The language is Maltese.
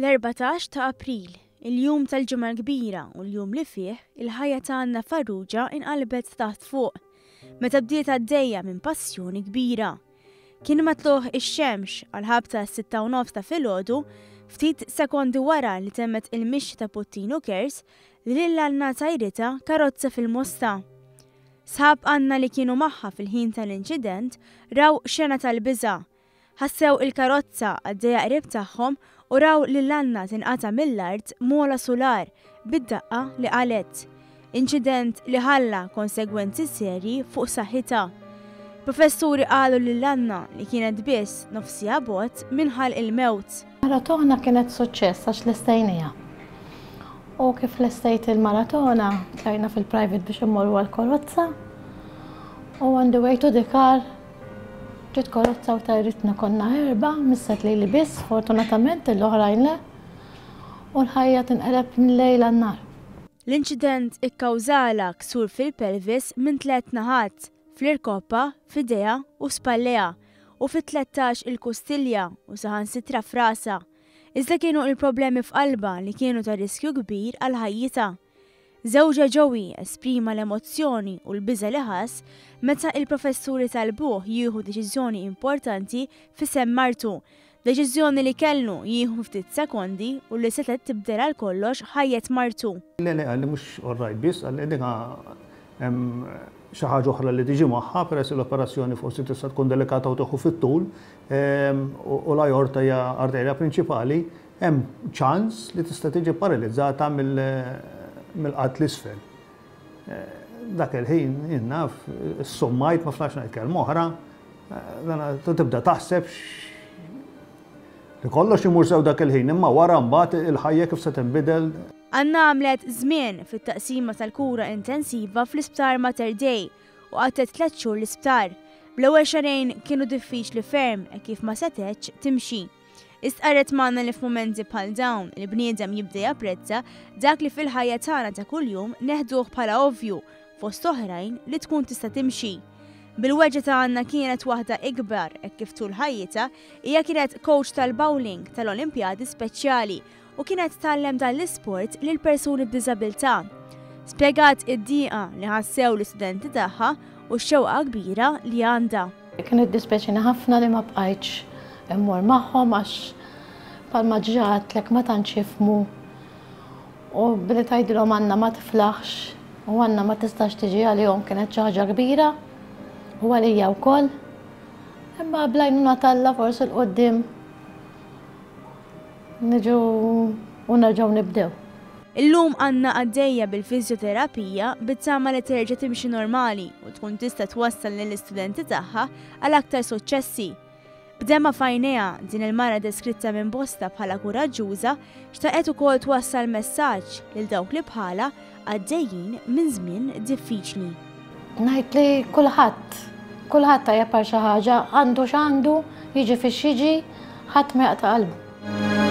L-14 ta' April, il-jum tal-ġimgħa kbira u l-jum li fih il-ħajja ta' Anna Farrugia inqalbet taħt fuq, meta bdiet għaddejja minn passjoni kbira. Kien matluħ ix-xemx għal ħabta 6:30 ta' filgħodu, ftit sekondi wara li temmet il-mixi ta' Puttino Kers li lil-Anna tajrita karozza fil-Mosta. Sħab Anna li kienu magħha fil-ħin tal-inċident raw xena tal-biża'. Ħassew il-karozza għaddejja qrib tagħhom u raw lil-Anna tinqata' mill-art mola solar bid-daqqa li qalet. Inċident li ħalla konsegwenzi serji fuq saħħitha. Professuri qalu lil-Anna li kienet biss nofsija bot minħal il-mewt. Maratona kienet suċċess għax l-estajnija. U kif l-estajt il-maratona, tlajna fil-private biex immorru għal-karozza. U on the way to the car, ġiet karozza u tajritna konna erba, misset li biss, fortunatament l-oħrajn le, u l-ħajja tinqeleb minn lejla n-nar. L-inċident ikkawżala ksur fil-pelvis minn 3 naħat, fl-irkoppa, f'idejha u spalleha, u fit-13 il-kustilja u saħansitra f'rasha. Iżda kienu il-problemi f'qalba li kienu ta' riskju kbir għal ħajjita. Żewġa Joey esprima l-emozzjoni u l-biża' li ħass meta il-professuri talbuh jieħu deċiżjoni importanti f'isem martu, deċiżjoni li kellu jieħu ftit sekondi u li setet tibdel għal kollox ħajjet martu. Għalli mhux orrajt biss, għalli dinha xi ħaġa oħra li tiġi magħha peress l-operazzjoni forsi tista' tkun delikata u toħu fit-tul u l-ajorta hija arterja prinċipali, hemm ċans li tista' tiġi paralizzata mill-qatt l-isfel. Dak il-ħin innaf is-sommajt ma flax ngħid kelma oħra, tibda taħseb li kollox imur sew dak il-ħin, imma wara mbagħad il-ħajja kif se tinbidel. Anna għamlet żmien fit-taqsima tal-kura intensiva fl-isptar Mater Dei u għatet 3 xhur l-isptar. Bl-ewwel xarejn kienu diffiċli ferm kif ma setgħetx timxi. Istqarret magħna li f'mumenti bħal dawn li bniedem jibda japprezza dak li fil-ħajja tagħna ta' kuljum neħduh bħala ovvju fost oħrajn li tkun tista' timxi. Bil-weġġa ta' Anna kienet waħda ikbar kif tul ħajjita, hija kienet coach tal-bowling tal-Olimpjadi Speċjali u kienet tallem dan l-isport lil persuni b'diżabilità. Spjegat id-dieqa li ħassew l-istudenti tagħha u x-xewqa kbira li għandha. Kien iddispeċini ħafna li ma bqajtx immur magħhom għax bħalma ġġatlek ma tantx jifhmu u billi tgħidilhom Anna ma tiflaħx u Anna ma tistax tiġi għalihom kienet xi ħaġa kbira u għalija wkoll. Imma blajnuna Alla forsi l-qoddim niġu u nerġgħu nibdew. Illum Anna għaddejja bil-fizjoterapija bit-tama li terġa' timxi normali u tkun tista' twassal lill-istudenti tagħha għal aktar suċċessi. B'demma f'għajnejha din il-mara deskritta minn bosta bħala kuraġġuża xtaqet ukoll twassal messaġġ lil dawk li bħala għaddejjin minn żmien diffiċli. Ngħid li kulħadd tajjeb għal xi ħaġa għandu x'għandu, jiġi fix jiġi, ħadd ma jaqta' qalbu.